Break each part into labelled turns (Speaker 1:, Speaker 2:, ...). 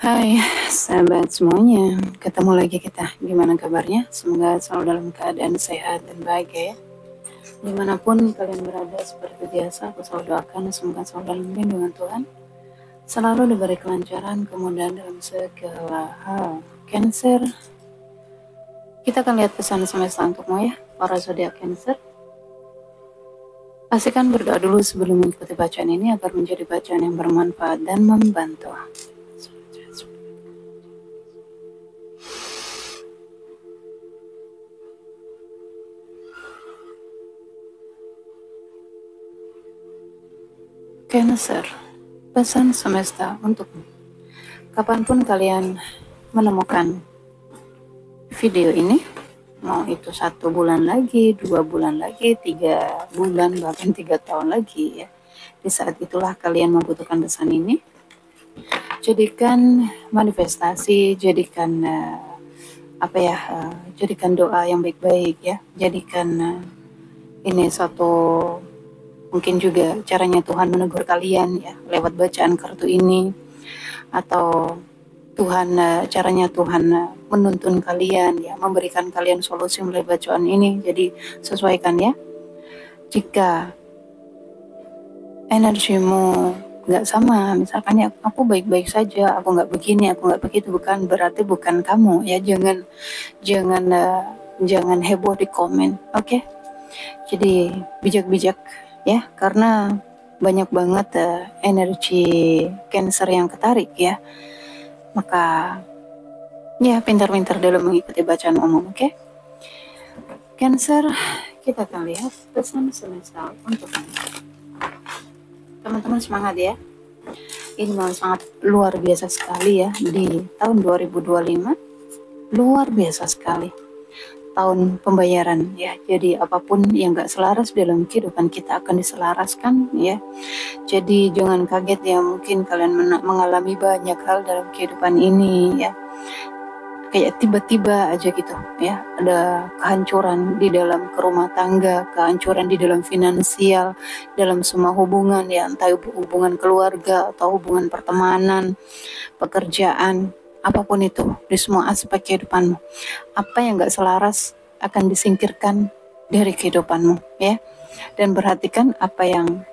Speaker 1: Hai sahabat semuanya, ketemu lagi kita. Gimana kabarnya? Semoga selalu dalam keadaan sehat dan bahagia ya. Dimanapun kalian berada, seperti biasa aku selalu doakan semoga selalu dalam lindungan Tuhan, selalu diberi kelancaran, kemudahan dalam segala hal. Cancer, kita akan lihat pesan semesta untukmu ya, para zodiak Cancer. Pastikan berdoa dulu sebelum mengikuti bacaan ini agar menjadi bacaan yang bermanfaat dan membantu. Cancer, pesan semesta untukmu. Kapanpun kalian menemukan video ini, mau itu 1 bulan lagi, 2 bulan lagi, 3 bulan, bahkan 3 tahun lagi ya, di saat itulah kalian membutuhkan pesan ini, jadikan manifestasi, jadikan jadikan doa yang baik-baik ya, jadikan ini suatu, mungkin juga caranya Tuhan menegur kalian ya lewat bacaan kartu ini, atau caranya Tuhan menuntun kalian ya, memberikan kalian solusi melalui bacaan ini. Jadi sesuaikan ya. Jika energimu nggak sama, misalkan ya aku baik-baik saja, aku nggak begini, aku nggak begitu, berarti bukan kamu ya. Jangan heboh di komen, oke? Jadi bijak-bijak ya, karena banyak banget energi Cancer yang ketarik ya. Maka ya pintar-pintar dalam mengikuti bacaan umum, oke? Cancer, kita akan lihat pesan semesta untuk teman-teman. Semangat ya. Ini memang sangat luar biasa sekali ya di tahun 2025. Luar biasa sekali. Tahun pembayaran ya. Jadi apapun yang gak selaras dalam kehidupan kita akan diselaraskan ya. Jadi jangan kaget ya, mungkin kalian mengalami banyak hal dalam kehidupan ini ya, kayak tiba-tiba aja gitu ya, ada kehancuran di dalam rumah tangga, kehancuran di dalam finansial, dalam semua hubungan ya, entah hubungan keluarga atau hubungan pertemanan, pekerjaan, apapun itu, di semua aspek kehidupanmu. Apa yang gak selaras akan disingkirkan dari kehidupanmu ya. Dan perhatikan apa yang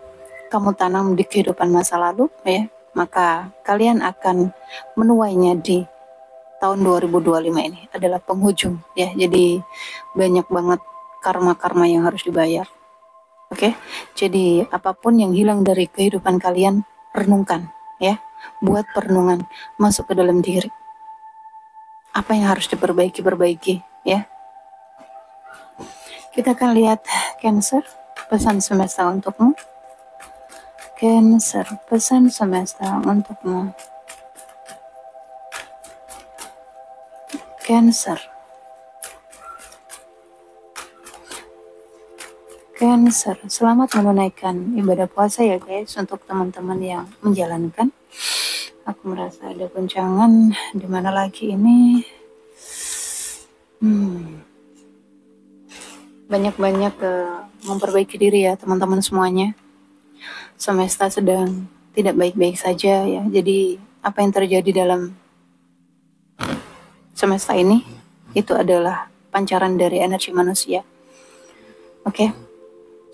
Speaker 1: kamu tanam di kehidupan masa lalu ya, maka kalian akan menuainya di tahun 2025 ini adalah penghujung ya. Jadi banyak banget karma-karma yang harus dibayar. Oke? Jadi apapun yang hilang dari kehidupan kalian, renungkan ya. Buat perenungan, masuk ke dalam diri. Apa yang harus diperbaiki ya. Kita akan lihat Cancer, pesan semesta untukmu. Cancer, pesan semesta untukmu. Cancer. Cancer, selamat menunaikan ibadah puasa ya guys, untuk teman-teman yang menjalankan. Aku merasa ada goncangan di mana lagi ini. Banyak-banyak memperbaiki diri ya teman-teman semuanya. Semesta sedang tidak baik-baik saja ya. Jadi apa yang terjadi dalam semesta ini itu adalah pancaran dari energi manusia. Oke?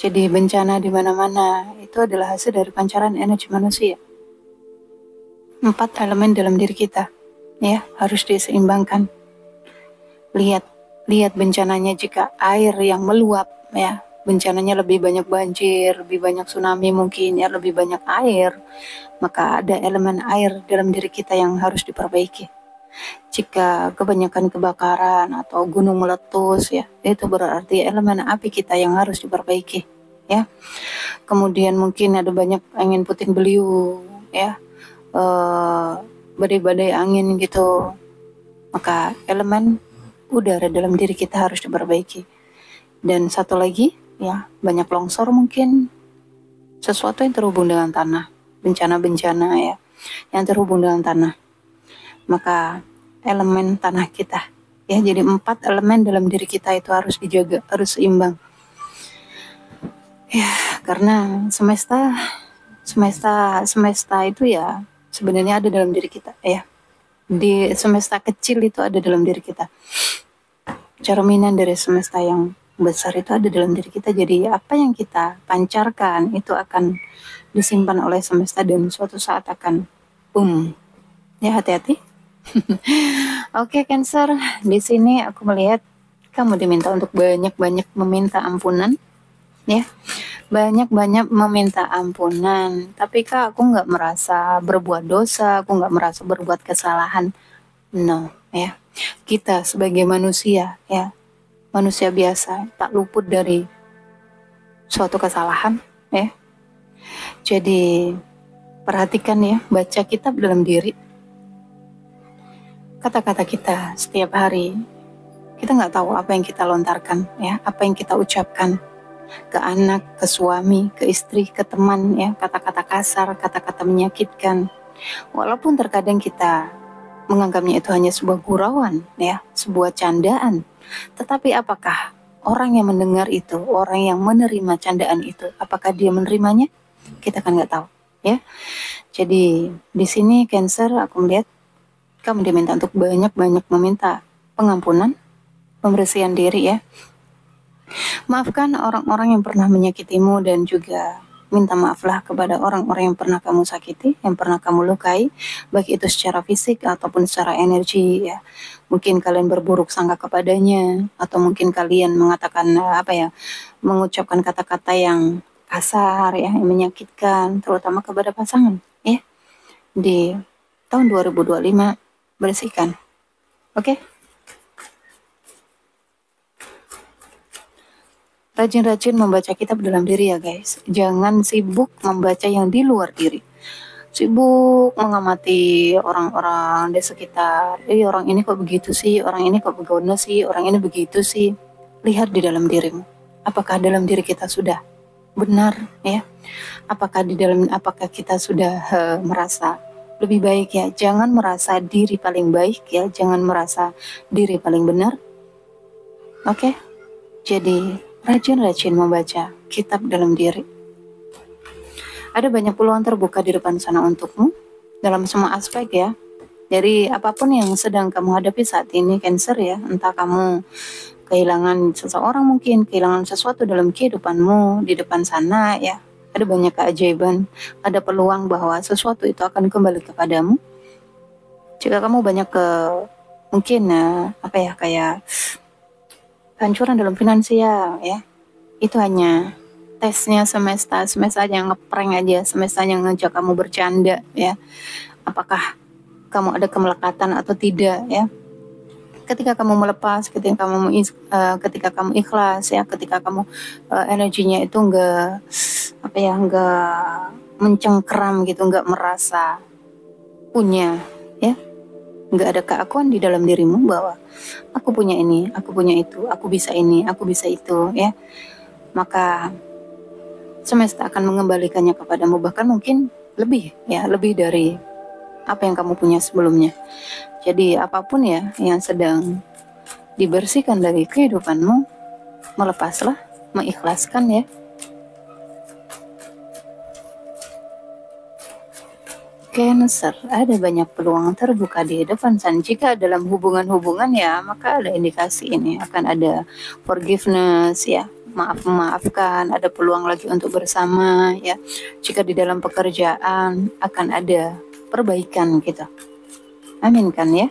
Speaker 1: Jadi bencana di mana-mana itu adalah hasil dari pancaran energi manusia. 4 elemen dalam diri kita ya harus diseimbangkan. Lihat bencananya, jika air yang meluap ya, bencananya lebih banyak banjir, lebih banyak tsunami mungkin ya, lebih banyak air, maka ada elemen air dalam diri kita yang harus diperbaiki. Jika kebanyakan kebakaran atau gunung meletus ya, itu berarti elemen api kita yang harus diperbaiki ya. Kemudian mungkin ada banyak angin puting beliung ya, badai-badai angin gitu, maka elemen udara dalam diri kita harus diperbaiki. Dan satu lagi ya, banyak longsor mungkin, sesuatu yang terhubung dengan tanah, bencana-bencana ya yang terhubung dengan tanah, maka elemen tanah kita ya. Jadi 4 elemen dalam diri kita itu harus dijaga, harus seimbang ya, karena semesta itu ya sebenarnya ada dalam diri kita ya. di semesta kecil itu ada dalam diri kita. Cerminan dari semesta yang besar itu ada dalam diri kita. Jadi apa yang kita pancarkan itu akan disimpan oleh semesta dan suatu saat akan boom. Ya, hati-hati. Oke, Cancer, di sini aku melihat kamu diminta untuk banyak-banyak meminta ampunan, ya. Banyak-banyak meminta ampunan. Tapi Kak, aku nggak merasa berbuat dosa, aku nggak merasa berbuat kesalahan. No, ya. Kita sebagai manusia, ya, manusia biasa, tak luput dari suatu kesalahan, ya. Jadi perhatikan ya, baca kitab dalam diri. Kata-kata kita setiap hari, kita nggak tahu apa yang kita lontarkan, ya, apa yang kita ucapkan ke anak, ke suami, ke istri, ke teman, ya, kata-kata kasar, kata-kata menyakitkan. Walaupun terkadang kita menganggapnya itu hanya sebuah gurauan, ya, sebuah candaan. Tetapi apakah orang yang mendengar itu, orang yang menerima candaan itu, apakah dia menerimanya? Kita kan nggak tahu, ya. Jadi di sini Cancer, aku melihat kamu diminta untuk banyak-banyak meminta pengampunan, pembersihan diri, ya. Maafkan orang-orang yang pernah menyakitimu dan juga minta maaflah kepada orang-orang yang pernah kamu sakiti, yang pernah kamu lukai, baik itu secara fisik ataupun secara energi, ya. Mungkin kalian berburuk sangka kepadanya, atau mungkin kalian mengatakan mengucapkan kata-kata yang kasar, ya, yang menyakitkan, terutama kepada pasangan, ya. Di tahun 2025 bersihkan, oke? Rajin-rajin membaca kitab dalam diri ya guys. Jangan sibuk membaca yang di luar diri. Sibuk mengamati orang-orang di sekitar. Orang ini kok begitu sih, orang ini kok begono sih, orang ini begitu sih. Lihat di dalam dirimu. Apakah dalam diri kita sudah benar, ya? Apakah kita sudah merasa lebih baik, ya? Jangan merasa diri paling baik, ya. Jangan merasa diri paling benar. Oke? Jadi rajin-rajin membaca kitab dalam diri. Ada banyak peluang terbuka di depan sana untukmu dalam semua aspek, ya. Dari apapun yang sedang kamu hadapi saat ini, Cancer, ya. Entah kamu kehilangan seseorang, mungkin kehilangan sesuatu dalam kehidupanmu di depan sana, ya. Ada banyak keajaiban, ada peluang bahwa sesuatu itu akan kembali kepadamu. Jika kamu banyak mungkin kayak hancuran dalam finansial, ya, itu hanya tesnya semesta yang ngeprank aja, semesta yang ngajak kamu bercanda, ya. Apakah kamu ada kemelekatan atau tidak, ya. Ketika kamu melepas, ketika kamu ikhlas, ya, ketika kamu energinya itu enggak mencengkeram gitu, enggak merasa punya, ya. Nggak ada keakuan di dalam dirimu bahwa aku punya ini, aku punya itu, aku bisa ini, aku bisa itu, ya. Maka semesta akan mengembalikannya kepadamu, bahkan mungkin lebih, ya, lebih dari apa yang kamu punya sebelumnya. Jadi apapun, ya, yang sedang dibersihkan dari kehidupanmu, melepaslah, mengikhlaskan, ya. Cancer, ada banyak peluang terbuka di depan sana. Jika dalam hubungan-hubungan, ya, maka ada indikasi ini akan ada forgiveness, ya, maafkan, ada peluang lagi untuk bersama, ya. Jika di dalam pekerjaan akan ada perbaikan gitu. Amin kan, ya.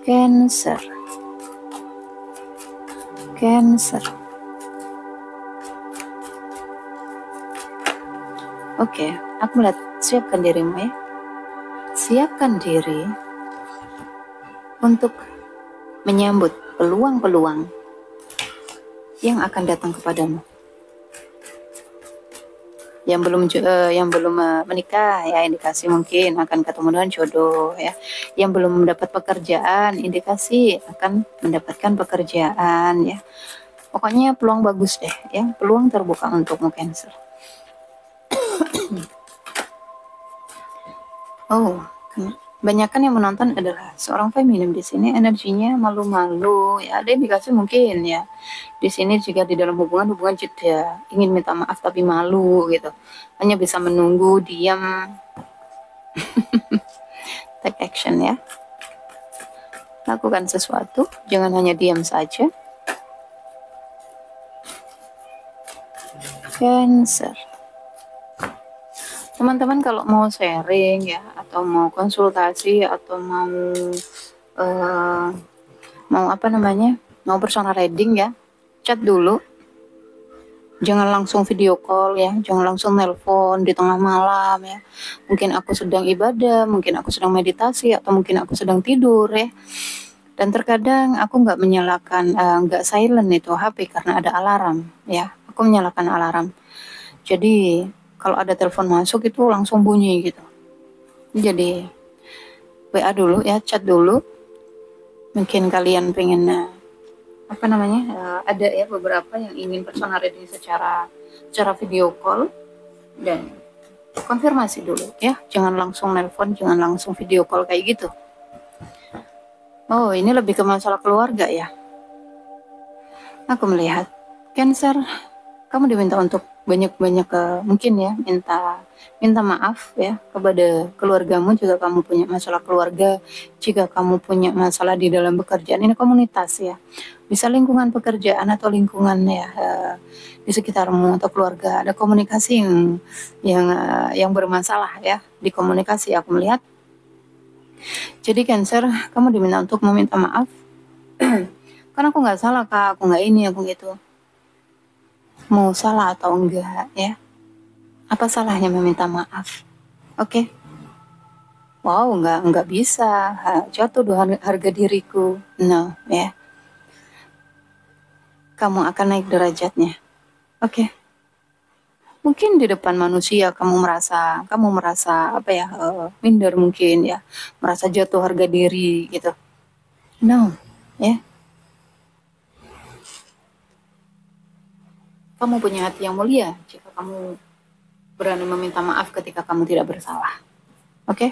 Speaker 1: Cancer. Oke, aku melihat siapkan dirimu, ya. Siapkan diri untuk menyambut peluang-peluang yang akan datang kepadamu. Yang belum menikah, ya, indikasi mungkin akan ketemu dengan jodoh, ya. Yang belum mendapat pekerjaan, indikasi akan mendapatkan pekerjaan, ya. Pokoknya peluang bagus deh, ya. Peluang terbuka untukmu, Cancer. Oh, kebanyakan yang menonton adalah seorang feminim di sini, energinya malu-malu, ya. Ada indikasi mungkin, ya. Di sini juga di dalam hubungan jeda, ingin minta maaf tapi malu gitu. Hanya bisa menunggu, diam. take action ya. Lakukan sesuatu, jangan hanya diam saja. Cancer. Teman-teman kalau mau sharing ya, atau mau konsultasi, atau mau apa namanya, mau personal reading ya, chat dulu. Jangan langsung video call ya, jangan langsung nelpon di tengah malam ya. Mungkin aku sedang ibadah, mungkin aku sedang meditasi, atau mungkin aku sedang tidur ya. Dan terkadang aku nggak menyalakan, nggak silent itu HP karena ada alarm ya. Aku menyalakan alarm. Jadi kalau ada telepon masuk itu langsung bunyi gitu. Jadi WA dulu ya, chat dulu. Mungkin kalian pengen apa namanya, ada ya beberapa yang ingin personal reading secara video call, dan konfirmasi dulu ya, jangan langsung nelpon, jangan langsung video call kayak gitu. Oh, ini lebih ke masalah keluarga ya. Aku melihat Cancer, kamu diminta untuk banyak-banyak mungkin ya, minta maaf ya kepada keluargamu jika kamu punya masalah keluarga, jika kamu punya masalah di dalam pekerjaan. Ini komunitas ya, bisa lingkungan pekerjaan atau lingkungan ya di sekitarmu atau keluarga, ada komunikasi yang bermasalah ya di komunikasi. Aku melihat. Jadi Cancer, kamu diminta untuk meminta maaf. Karena aku nggak salah kak, aku nggak ini, aku gitu. Mau salah atau enggak ya, apa salahnya meminta maaf? Oke. Wow, nggak bisa jatuh harga diriku. No ya, kamu akan naik derajatnya. Oke. Mungkin di depan manusia kamu merasa apa ya, minder mungkin ya, merasa jatuh harga diri gitu. No ya, kamu punya hati yang mulia jika kamu berani meminta maaf ketika kamu tidak bersalah. Oke?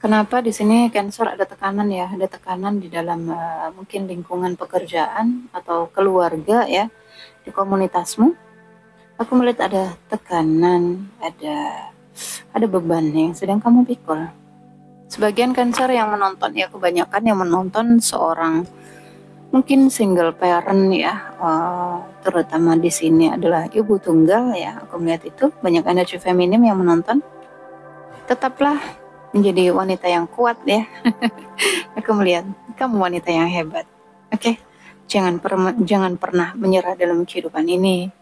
Speaker 1: Kenapa di sini Cancer ada tekanan ya? Ada tekanan di dalam mungkin lingkungan pekerjaan atau keluarga ya, di komunitasmu. Aku melihat ada tekanan, ada beban yang sedang kamu pikul. Sebagian Cancer yang menonton ya, kebanyakan yang menonton seorang mungkin single parent ya, terutama di sini adalah ibu tunggal ya. Aku melihat itu banyak energi feminim yang menonton. Tetaplah menjadi wanita yang kuat ya. Aku melihat kamu wanita yang hebat. Oke? Jangan pernah menyerah dalam kehidupan ini.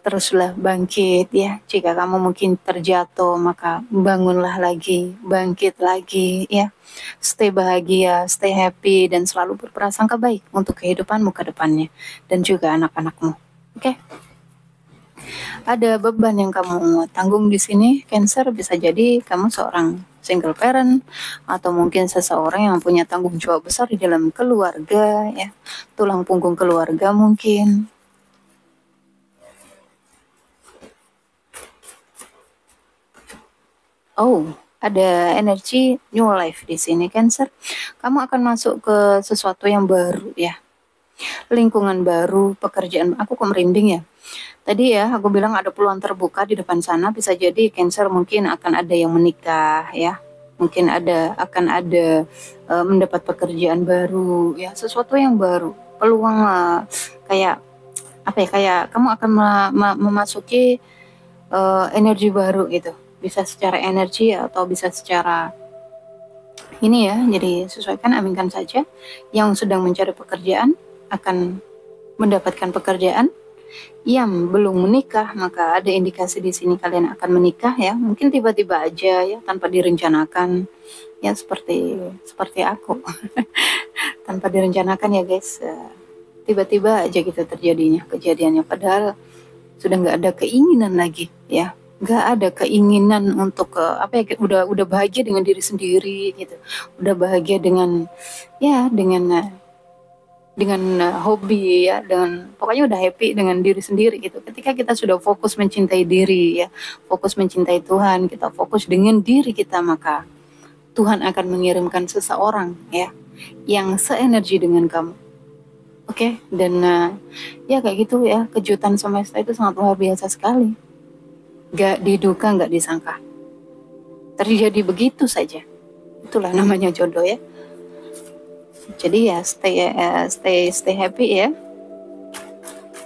Speaker 1: Teruslah bangkit ya. Jika kamu mungkin terjatuh, maka bangunlah lagi, bangkit lagi ya. Stay bahagia, stay happy, dan selalu berprasangka baik untuk kehidupanmu ke depannya dan juga anak-anakmu. Oke? Ada beban yang kamu tanggung di sini, Cancer. Bisa jadi kamu seorang single parent, atau mungkin seseorang yang punya tanggung jawab besar di dalam keluarga ya, tulang punggung keluarga mungkin. Oh, ada energi new life di sini Cancer. Kamu akan masuk ke sesuatu yang baru ya, lingkungan baru, pekerjaan. Aku kok merinding ya. Tadi ya aku bilang ada peluang terbuka di depan sana. Bisa jadi Cancer mungkin akan ada yang menikah ya, mungkin akan ada mendapat pekerjaan baru ya, sesuatu yang baru, peluang kayak apa ya, kayak kamu akan memasuki energi baru gitu. Bisa secara energi atau bisa secara ini ya. Jadi sesuaikan, aminkan saja. Yang sedang mencari pekerjaan akan mendapatkan pekerjaan. Yang belum menikah, maka ada indikasi di sini kalian akan menikah ya. Mungkin tiba-tiba aja ya, tanpa direncanakan ya, seperti aku. Tanpa direncanakan ya guys, tiba-tiba aja gitu kejadiannya, padahal sudah nggak ada keinginan lagi ya, nggak ada keinginan untuk apa ya, udah bahagia dengan diri sendiri gitu, udah bahagia dengan ya, dengan hobi ya, dengan pokoknya udah happy dengan diri sendiri gitu. Ketika kita sudah fokus mencintai diri ya, fokus mencintai Tuhan, kita fokus dengan diri kita, maka Tuhan akan mengirimkan seseorang ya yang seenergi dengan kamu. Oke, dan ya kayak gitu ya, kejutan semesta itu sangat luar biasa sekali. Gak diduga, gak disangka. Terjadi begitu saja. Itulah namanya jodoh ya. Jadi ya stay happy ya.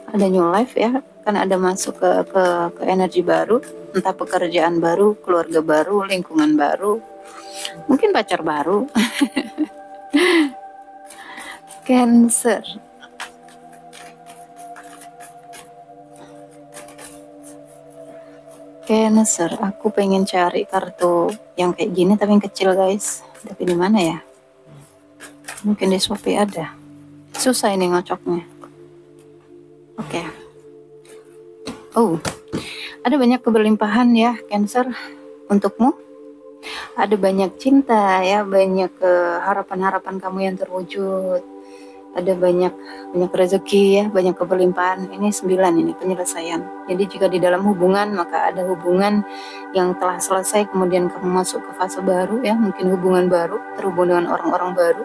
Speaker 1: Ada new life ya, karena ada masuk ke energi baru, entah pekerjaan baru, keluarga baru, lingkungan baru, mungkin pacar baru. Cancer. Cancer, aku pengen cari kartu yang kayak gini tapi yang kecil guys. Tapi di mana ya? Mungkin di Shopee ada. Susah ini ngocoknya. Oke. Oh, ada banyak keberlimpahan ya Cancer untukmu. Ada banyak cinta ya, banyak harapan-harapan kamu yang terwujud. Ada banyak rezeki ya, banyak keberlimpahan. Ini 9 ini penyelesaian. Jadi jika di dalam hubungan, maka ada hubungan yang telah selesai, kemudian kamu masuk ke fase baru ya, mungkin hubungan baru, terhubung dengan orang-orang baru.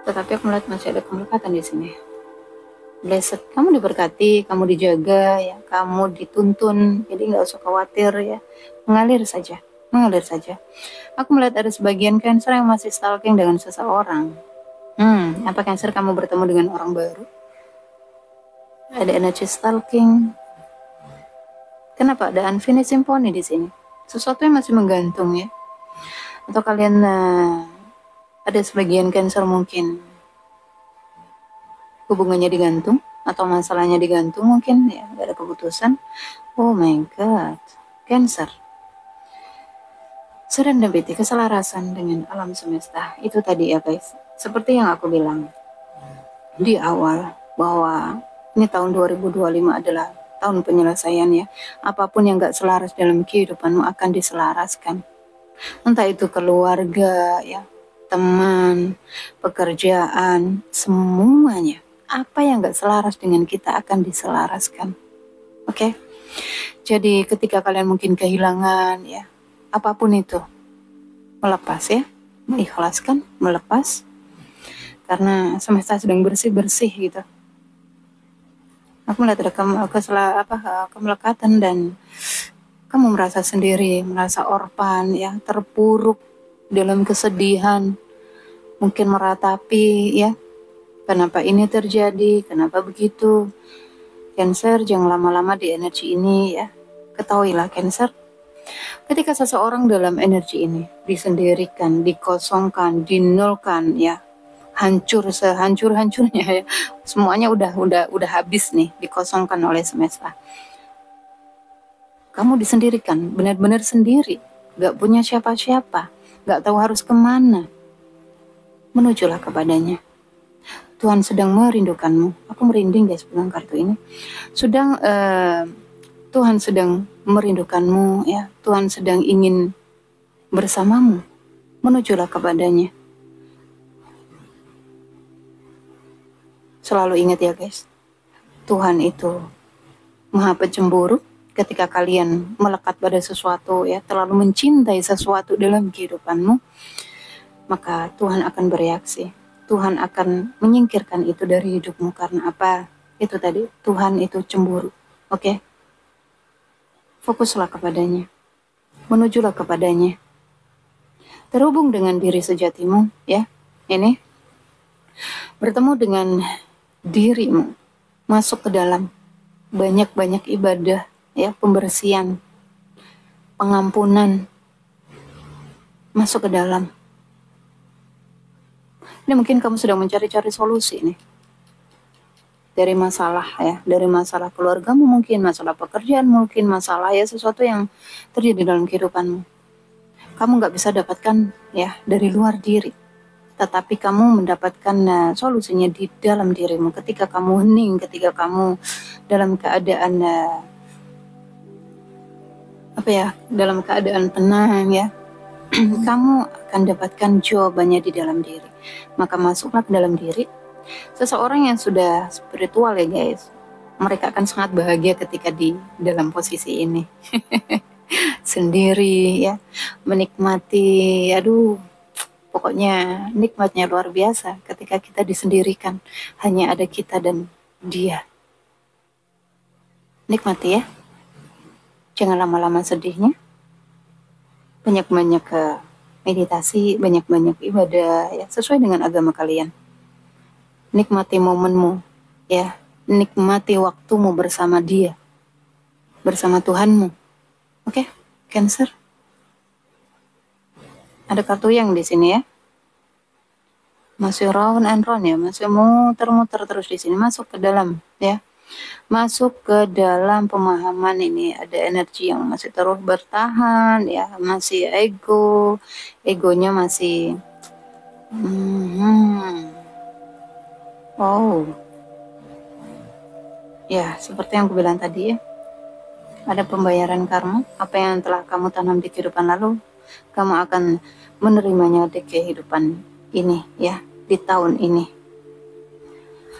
Speaker 1: Tetapi aku melihat masih ada kemelekatan di sini. Blessed, kamu diberkati, kamu dijaga ya, kamu dituntun. Jadi nggak usah khawatir ya, mengalir saja. Aku melihat ada sebagian Cancer yang masih stalking dengan seseorang. Apa Cancer kamu bertemu dengan orang baru? Ada energi stalking. Kenapa ada unfinished symphony di sini? Sesuatu yang masih menggantung ya. Atau kalian ada sebagian Cancer mungkin hubungannya digantung atau masalahnya digantung mungkin ya, gak ada keputusan. Oh my god, Cancer. Serendipity, keselarasan dengan alam semesta. Itu tadi ya guys. Seperti yang aku bilang di awal, bahwa ini tahun 2025 adalah tahun penyelesaian ya. Apapun yang gak selaras dalam kehidupanmu akan diselaraskan. Entah itu keluarga ya, teman, pekerjaan, semuanya. Apa yang gak selaras dengan kita akan diselaraskan. Oke? Jadi ketika kalian mungkin kehilangan ya, apapun itu, melepas ya, mengikhlaskan, melepas, karena semesta sedang bersih-bersih gitu. Aku melihat ada kemelekatan dan kamu merasa sendiri, merasa orpan ya, terpuruk dalam kesedihan, mungkin meratapi ya, kenapa ini terjadi, kenapa begitu. Cancer, jangan lama-lama di energi ini ya. Ketahuilah Cancer, ketika seseorang dalam energi ini disendirikan, dikosongkan, dinolkan ya, hancur sehancur-hancurnya ya, semuanya udah habis nih, dikosongkan oleh semesta. Kamu disendirikan, benar-benar sendiri, gak punya siapa-siapa, gak tahu harus kemana. Menujulah kepadanya. Tuhan sedang merindukanmu. Aku merinding guys pegang kartu ini. Tuhan sedang merindukanmu ya. Tuhan sedang ingin bersamamu. Menujulah kepadanya. Selalu ingat ya guys, Tuhan itu Maha Pencemburu. Ketika kalian melekat pada sesuatu ya, terlalu mencintai sesuatu dalam kehidupanmu, maka Tuhan akan bereaksi. Tuhan akan menyingkirkan itu dari hidupmu. Karena apa? Itu tadi, Tuhan itu cemburu. Oke? Fokuslah kepadanya. Menujulah kepadanya. Terhubung dengan diri sejatimu ya. Ini bertemu dengan dirimu, masuk ke dalam banyak-banyak ibadah ya, pembersihan, pengampunan, masuk ke dalam. Ini mungkin kamu sedang mencari-cari solusi nih dari masalah ya, dari masalah keluargamu mungkin, masalah pekerjaan mungkin, masalah ya sesuatu yang terjadi dalam kehidupanmu. Kamu nggak bisa dapatkan ya dari luar diri, tetapi kamu mendapatkan solusinya di dalam dirimu. Ketika kamu hening, ketika kamu dalam keadaan dalam keadaan tenang ya, kamu akan dapatkan jawabannya di dalam diri. Maka masuklah ke dalam diri. Seseorang yang sudah spiritual ya guys, mereka akan sangat bahagia ketika di dalam posisi ini. Sendiri ya, menikmati, Pokoknya nikmatnya luar biasa ketika kita disendirikan, hanya ada kita dan dia. Nikmati ya, jangan lama-lama sedihnya, banyak-banyak ke meditasi, banyak-banyak ibadah ya, sesuai dengan agama kalian. Nikmati momenmu ya, nikmati waktumu bersama dia, bersama Tuhanmu. Oke, Cancer. Ada kartu yang di sini ya. Masih round and round ya, masih muter-muter terus di sini, masuk ke dalam ya. Masuk ke dalam pemahaman ini, ada energi yang masih terus bertahan ya, masih egonya masih oh ya, seperti yang aku bilang tadi ya, ada pembayaran karma. Apa yang telah kamu tanam di kehidupan lalu, kamu akan menerimanya di kehidupan ini ya, di tahun ini.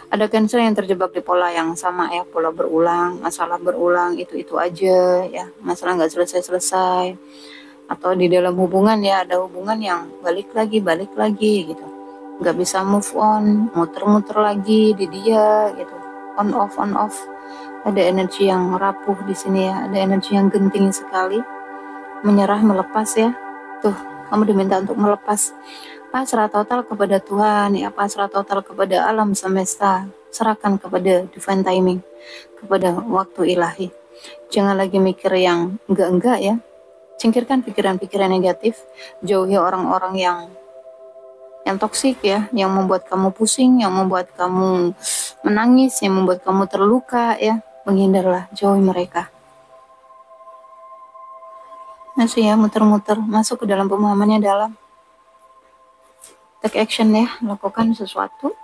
Speaker 1: Ada Cancer yang terjebak di pola yang sama ya, pola berulang, masalah berulang, itu aja ya, masalah nggak selesai-selesai. Atau di dalam hubungan ya, ada hubungan yang balik lagi gitu, nggak bisa move on, muter-muter lagi di dia gitu, on off. Ada energi yang rapuh di sini ya, ada energi yang genting sekali, menyerah, melepas ya. Tuh, kamu diminta untuk melepas, pasrah total kepada Tuhan ya, pasrah total kepada alam semesta, serahkan kepada divine timing, kepada waktu ilahi. Jangan lagi mikir yang enggak ya, singkirkan pikiran-pikiran negatif, jauhi orang-orang yang toksik ya, yang membuat kamu pusing, yang membuat kamu menangis, yang membuat kamu terluka ya, menghindarlah, jauhi mereka. Masih ya, muter-muter, masuk ke dalam pemahamannya dalam. Take action ya, lakukan sesuatu.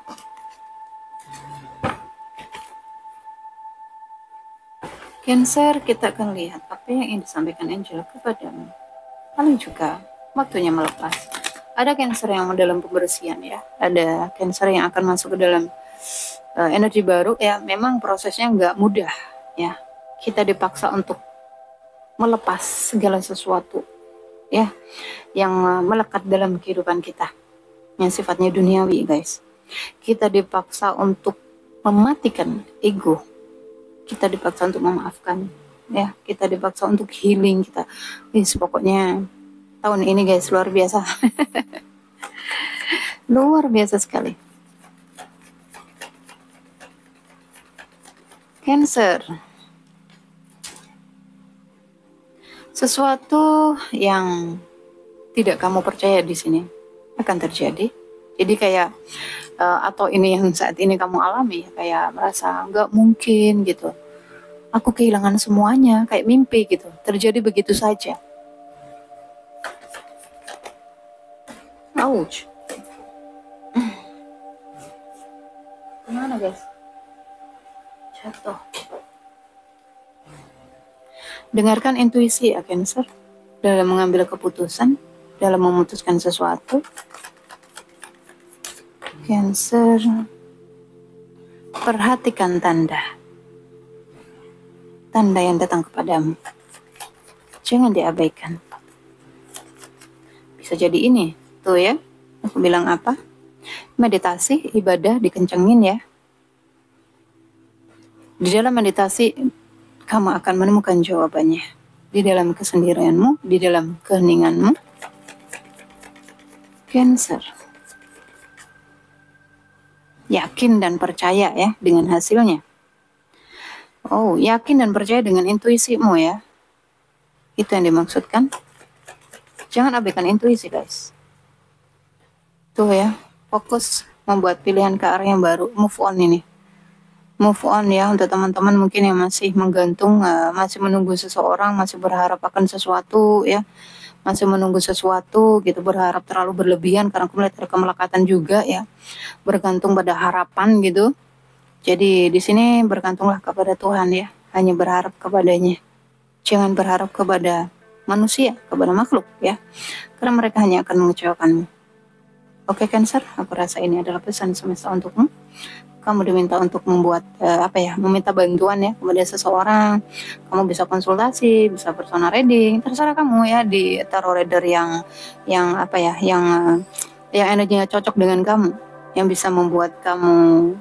Speaker 1: Cancer, kita akan lihat apa yang ingin disampaikan Angel kepadamu. Paling juga waktunya melepas. Ada Cancer yang dalam pembersihan ya, ada Cancer yang akan masuk ke dalam energi baru ya. Memang prosesnya nggak mudah ya, kita dipaksa untuk melepas segala sesuatu ya yang melekat dalam kehidupan kita yang sifatnya duniawi, guys. Kita dipaksa untuk mematikan ego, kita dipaksa untuk memaafkan ya, kita dipaksa untuk healing kita. Pokoknya tahun ini guys luar biasa. Luar biasa sekali. Cancer, sesuatu yang tidak kamu percaya di sini akan terjadi. Jadi kayak atau ini yang saat ini kamu alami, kayak merasa nggak mungkin gitu, aku kehilangan semuanya, kayak mimpi gitu, terjadi begitu saja. Ouch. Gimana guys? Jatuh. Dengarkan intuisi ya Cancer, dalam mengambil keputusan, dalam memutuskan sesuatu. Cancer, perhatikan tanda yang datang kepadamu, jangan diabaikan. Bisa jadi ini tuh ya, aku bilang apa, meditasi, ibadah dikencengin ya. Di dalam meditasi kamu akan menemukan jawabannya, di dalam kesendirianmu, di dalam keheninganmu. Cancer, yakin dan percaya ya dengan hasilnya. Oh, yakin dan percaya dengan intuisimu ya, itu yang dimaksudkan. Jangan abaikan intuisi guys. Tuh ya, fokus membuat pilihan ke arah yang baru, move on ini. Move on ya, untuk teman-teman mungkin yang masih menggantung, masih menunggu seseorang, masih berharap akan sesuatu ya, masih menunggu sesuatu gitu, berharap terlalu berlebihan, karena aku melihat ada kemelekatan juga ya, bergantung pada harapan gitu. Jadi di sini bergantunglah kepada Tuhan ya, hanya berharap kepadanya, jangan berharap kepada manusia, kepada makhluk ya, karena mereka hanya akan mengecewakanmu. Oke Cancer, aku rasa ini adalah pesan semesta untukmu. Kamu diminta untuk membuat meminta bantuan ya kepada seseorang. Kamu bisa konsultasi, bisa personal reading, terserah kamu ya, di tarot reader yang yang energinya cocok dengan kamu, yang bisa membuat kamu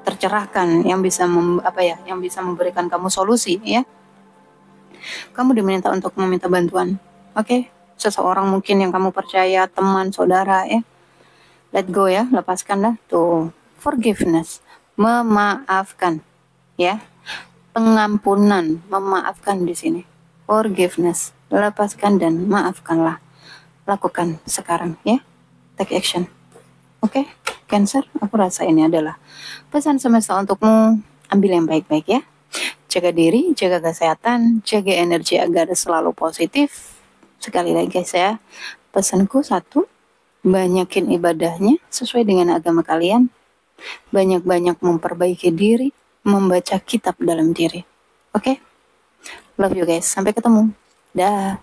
Speaker 1: tercerahkan, yang bisa yang bisa memberikan kamu solusi ya. Kamu diminta untuk meminta bantuan. Oke? Seseorang mungkin yang kamu percaya, teman, saudara ya. Let go ya, lepaskan dah. Tuh, forgiveness, memaafkan ya. Pengampunan, memaafkan di sini. Forgiveness, lepaskan dan maafkanlah. Lakukan sekarang ya. Take action. Oke, Cancer, aku rasa ini adalah pesan semesta untukmu. Ambil yang baik-baik ya. Jaga diri, jaga kesehatan, jaga energi agar selalu positif. Sekali lagi guys ya, pesanku satu, banyakin ibadahnya sesuai dengan agama kalian. Banyak-banyak memperbaiki diri, membaca kitab dalam diri. Oke? Love you guys, sampai ketemu. Dah.